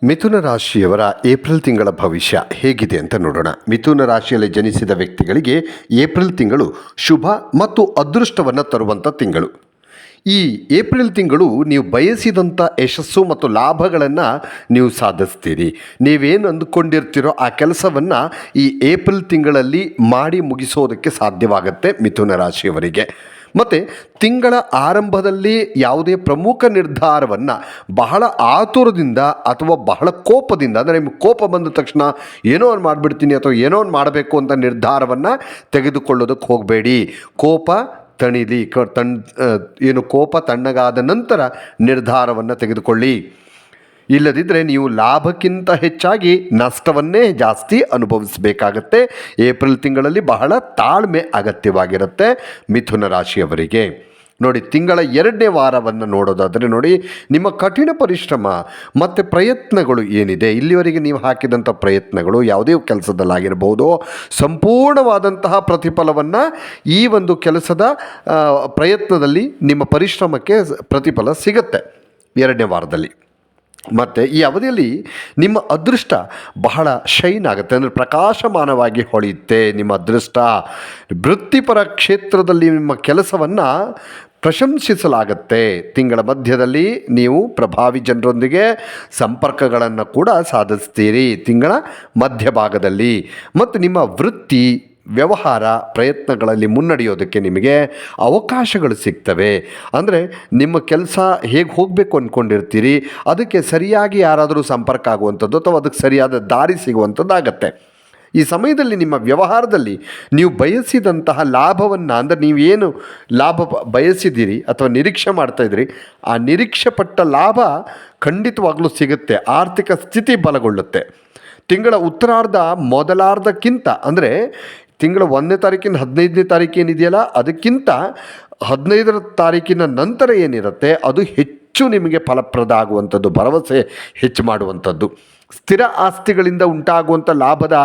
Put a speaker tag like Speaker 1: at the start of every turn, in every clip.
Speaker 1: ಮಿಥುನ ರಾಶಿಯವರ ಏಪ್ರಿಲ್ ತಿಂಗಳ ಭವಿಷ್ಯ ಹೇಗಿದೆ ಅಂತ ನೋಡೋಣ. ಮಿಥುನ ರಾಶಿಯಲ್ಲಿ ಜನಿಸಿದ ವ್ಯಕ್ತಿಗಳಿಗೆ ಏಪ್ರಿಲ್ ತಿಂಗಳು ಶುಭ ಮತ್ತು ಅದೃಷ್ಟವನ್ನು ತರುವಂಥ ತಿಂಗಳು. ಈ ಏಪ್ರಿಲ್ ತಿಂಗಳು ನೀವು ಬಯಸಿದಂಥ ಯಶಸ್ಸು ಮತ್ತು ಲಾಭಗಳನ್ನು ನೀವು ಸಾಧಿಸ್ತೀರಿ. ನೀವೇನು ಅಂದುಕೊಂಡಿರ್ತೀರೋ ಆ ಕೆಲಸವನ್ನು ಈ ಏಪ್ರಿಲ್ ತಿಂಗಳಲ್ಲಿ ಮಾಡಿ ಮುಗಿಸೋದಕ್ಕೆ ಸಾಧ್ಯವಾಗುತ್ತೆ ಮಿಥುನ ರಾಶಿಯವರಿಗೆ. ಮತ್ತು ತಿಂಗಳ ಆರಂಭದಲ್ಲಿ ಯಾವುದೇ ಪ್ರಮುಖ ನಿರ್ಧಾರವನ್ನು ಬಹಳ ಆತುರದಿಂದ ಅಥವಾ ಬಹಳ ಕೋಪದಿಂದ, ಅಂದರೆ ನಿಮಗೆ ಕೋಪ ಬಂದ ತಕ್ಷಣ ಏನೋ ಒಂದು ಮಾಡಿಬಿಡ್ತೀನಿ ಅಥವಾ ಏನೋ ಒಂದು ಮಾಡಬೇಕು ಅಂತ ನಿರ್ಧಾರವನ್ನು ತೆಗೆದುಕೊಳ್ಳೋದಕ್ಕೆ ಹೋಗಬೇಡಿ. ಕೋಪ ತಣಿಲಿ, ಕೋಪ ತಣ್ಣಗಾದ ನಂತರ ನಿರ್ಧಾರವನ್ನು ತೆಗೆದುಕೊಳ್ಳಿ. ಇಲ್ಲದಿದ್ದರೆ ನೀವು ಲಾಭಕ್ಕಿಂತ ಹೆಚ್ಚಾಗಿ ನಷ್ಟವನ್ನೇ ಜಾಸ್ತಿ ಅನುಭವಿಸಬೇಕಾಗತ್ತೆ. ಏಪ್ರಿಲ್ ತಿಂಗಳಲ್ಲಿ ಬಹಳ ತಾಳ್ಮೆ ಅಗತ್ಯವಾಗಿರುತ್ತೆ ಮಿಥುನ ರಾಶಿಯವರಿಗೆ. ನೋಡಿ, ತಿಂಗಳ 2ನೇ ವಾರವನ್ನು ನೋಡೋದಾದರೆ ನೋಡಿ, ನಿಮ್ಮ ಕಠಿಣ ಪರಿಶ್ರಮ ಮತ್ತು ಪ್ರಯತ್ನಗಳು ಏನಿದೆ, ಇಲ್ಲಿವರೆಗೆ ನೀವು ಹಾಕಿದಂಥ ಪ್ರಯತ್ನಗಳು ಯಾವುದೇ ಕೆಲಸದಲ್ಲಾಗಿರ್ಬೋದು, ಸಂಪೂರ್ಣವಾದಂತಹ ಪ್ರತಿಫಲವನ್ನು ಈ ಒಂದು ಕೆಲಸದ ಪ್ರಯತ್ನದಲ್ಲಿ ನಿಮ್ಮ ಪರಿಶ್ರಮಕ್ಕೆ ಪ್ರತಿಫಲ ಸಿಗುತ್ತೆ 2ನೇ ವಾರದಲ್ಲಿ. ಮತ್ತು ಈ ಅವಧಿಯಲ್ಲಿ ನಿಮ್ಮ ಅದೃಷ್ಟ ಬಹಳ ಶೈನ್ ಆಗುತ್ತೆ, ಅಂದರೆ ಪ್ರಕಾಶಮಾನವಾಗಿ ಹೊಳೆಯುತ್ತೆ ನಿಮ್ಮ ಅದೃಷ್ಟ. ವೃತ್ತಿಪರ ಕ್ಷೇತ್ರದಲ್ಲಿ ನಿಮ್ಮ ಕೆಲಸವನ್ನು ಪ್ರಶಂಸಿಸಲಾಗುತ್ತೆ. ತಿಂಗಳ ಮಧ್ಯದಲ್ಲಿ ನೀವು ಪ್ರಭಾವಿ ಜನರೊಂದಿಗೆ ಸಂಪರ್ಕಗಳನ್ನು ಕೂಡ ಸಾಧಿಸ್ತೀರಿ ತಿಂಗಳ ಮಧ್ಯಭಾಗದಲ್ಲಿ. ಮತ್ತು ನಿಮ್ಮ ವೃತ್ತಿ ವ್ಯವಹಾರ ಪ್ರಯತ್ನಗಳಲ್ಲಿ ಮುನ್ನಡೆಯೋದಕ್ಕೆ ನಿಮಗೆ ಅವಕಾಶಗಳು ಸಿಗ್ತವೆ. ಅಂದರೆ ನಿಮ್ಮ ಕೆಲಸ ಹೇಗೆ ಹೋಗಬೇಕು ಅಂದ್ಕೊಂಡಿರ್ತೀರಿ ಅದಕ್ಕೆ ಸರಿಯಾಗಿ ಯಾರಾದರೂ ಸಂಪರ್ಕ ಆಗುವಂಥದ್ದು ಅಥವಾ ಅದಕ್ಕೆ ಸರಿಯಾದ ದಾರಿ ಸಿಗುವಂಥದ್ದಾಗತ್ತೆ. ಈ ಸಮಯದಲ್ಲಿ ನಿಮ್ಮ ವ್ಯವಹಾರದಲ್ಲಿ ನೀವು ಬಯಸಿದಂತಹ ಲಾಭವನ್ನು, ಅಂದರೆ ನೀವೇನು ಲಾಭ ಬಯಸಿದ್ದೀರಿ ಅಥವಾ ನಿರೀಕ್ಷೆ ಮಾಡ್ತಾಯಿದ್ರಿ, ಆ ನಿರೀಕ್ಷೆ ಪಟ್ಟ ಲಾಭ ಖಂಡಿತವಾಗಲೂ ಸಿಗುತ್ತೆ. ಆರ್ಥಿಕ ಸ್ಥಿತಿ ಬಲಗೊಳ್ಳುತ್ತೆ. ತಿಂಗಳ ಉತ್ತರಾರ್ಧ ಮೊದಲಾರ್ಧಕ್ಕಿಂತ, ಅಂದರೆ ತಿಂಗಳ 1ನೇ ತಾರೀಕಿನ 15ನೇ ತಾರೀಕು ಏನಿದೆಯಲ್ಲ ಅದಕ್ಕಿಂತ 15ರ ತಾರೀಕಿನ ನಂತರ ಏನಿರುತ್ತೆ ಅದು ಹೆಚ್ಚು ನಿಮಗೆ ಫಲಪ್ರದ ಆಗುವಂಥದ್ದು, ಭರವಸೆ ಹೆಚ್ಚು ಮಾಡುವಂಥದ್ದು. ಸ್ಥಿರ ಆಸ್ತಿಗಳಿಂದ ಉಂಟಾಗುವಂಥ ಲಾಭದ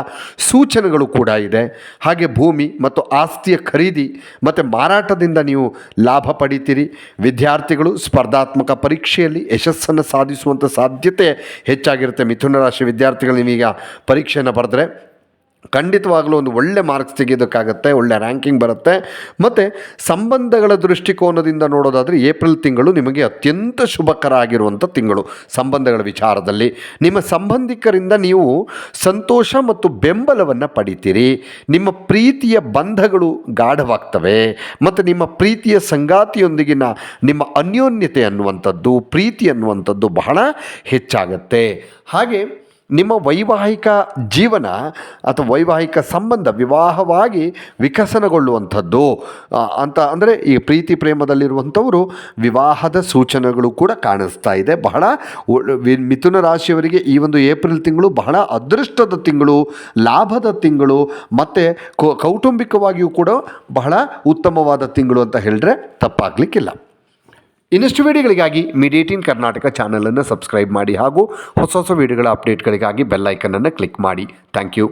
Speaker 1: ಸೂಚನೆಗಳು ಕೂಡ ಇದೆ. ಹಾಗೆ ಭೂಮಿ ಮತ್ತು ಆಸ್ತಿಯ ಖರೀದಿ ಮತ್ತು ಮಾರಾಟದಿಂದ ನೀವು ಲಾಭ ಪಡಿತೀರಿ. ವಿದ್ಯಾರ್ಥಿಗಳು ಸ್ಪರ್ಧಾತ್ಮಕ ಪರೀಕ್ಷೆಯಲ್ಲಿ ಯಶಸ್ಸನ್ನು ಸಾಧಿಸುವಂಥ ಸಾಧ್ಯತೆ ಹೆಚ್ಚಾಗಿರುತ್ತೆ. ಮಿಥುನ ರಾಶಿ ವಿದ್ಯಾರ್ಥಿಗಳು ನೀವೀಗ ಪರೀಕ್ಷೆಯನ್ನು ಬರೆದ್ರೆ ಖಂಡಿತವಾಗಲೂ ಒಂದು ಒಳ್ಳೆ ಮಾರ್ಕ್ಸ್ ತೆಗೆಯೋದಕ್ಕಾಗತ್ತೆ, ಒಳ್ಳೆ ರ್ಯಾಂಕಿಂಗ್ ಬರುತ್ತೆ. ಮತ್ತು ಸಂಬಂಧಗಳ ದೃಷ್ಟಿಕೋನದಿಂದ ನೋಡೋದಾದರೆ ಏಪ್ರಿಲ್ ತಿಂಗಳು ನಿಮಗೆ ಅತ್ಯಂತ ಶುಭಕರ ಆಗಿರುವಂಥ ತಿಂಗಳು. ಸಂಬಂಧಗಳ ವಿಚಾರದಲ್ಲಿ ನಿಮ್ಮ ಸಂಬಂಧಿಕರಿಂದ ನೀವು ಸಂತೋಷ ಮತ್ತು ಬೆಂಬಲವನ್ನು ಪಡಿತೀರಿ. ನಿಮ್ಮ ಪ್ರೀತಿಯ ಬಂಧಗಳು ಗಾಢವಾಗ್ತವೆ ಮತ್ತು ನಿಮ್ಮ ಪ್ರೀತಿಯ ಸಂಗಾತಿಯೊಂದಿಗಿನ ನಿಮ್ಮ ಅನ್ಯೋನ್ಯತೆ ಅನ್ನುವಂಥದ್ದು, ಪ್ರೀತಿ ಅನ್ನುವಂಥದ್ದು ಬಹಳ ಹೆಚ್ಚಾಗತ್ತೆ. ಹಾಗೆ ನಿಮ್ಮ ವೈವಾಹಿಕ ಜೀವನ ಅಥವಾ ವೈವಾಹಿಕ ಸಂಬಂಧ ವಿವಾಹವಾಗಿ ವಿಕಸನಗೊಳ್ಳುವಂಥದ್ದು ಅಂತ, ಅಂದರೆ ಈ ಪ್ರೀತಿ ಪ್ರೇಮದಲ್ಲಿರುವಂಥವರು ವಿವಾಹದ ಸೂಚನೆಗಳು ಕೂಡ ಕಾಣಿಸ್ತಾ ಇದೆ. ಬಹಳ ಮಿಥುನ ರಾಶಿಯವರಿಗೆ ಈ ಒಂದು ಏಪ್ರಿಲ್ ತಿಂಗಳು ಬಹಳ ಅದೃಷ್ಟದ ತಿಂಗಳು, ಲಾಭದ ತಿಂಗಳು ಮತ್ತು ಕೌಟುಂಬಿಕವಾಗಿಯೂ ಕೂಡ ಬಹಳ ಉತ್ತಮವಾದ ತಿಂಗಳು ಅಂತ ಹೇಳಿದ್ರೆ ತಪ್ಪಾಗಲಿಕ್ಕಿಲ್ಲ. ಇನ್ನಷ್ಟು ವಿಡಿಯೋಗಳಿಗಾಗಿ ಮೀಡಿಯಾ18 ಕರ್ನಾಟಕ ಚಾನಲನ್ನು ಸಬ್ಸ್ಕ್ರೈಬ್ ಮಾಡಿ ಹಾಗೂ ಹೊಸ ಹೊಸ ವಿಡಿಯೋಗಳ ಅಪ್ಡೇಟ್ಗಳಿಗಾಗಿ ಬೆಲ್ ಐಕನನ್ನು ಕ್ಲಿಕ್ ಮಾಡಿ. Thank you.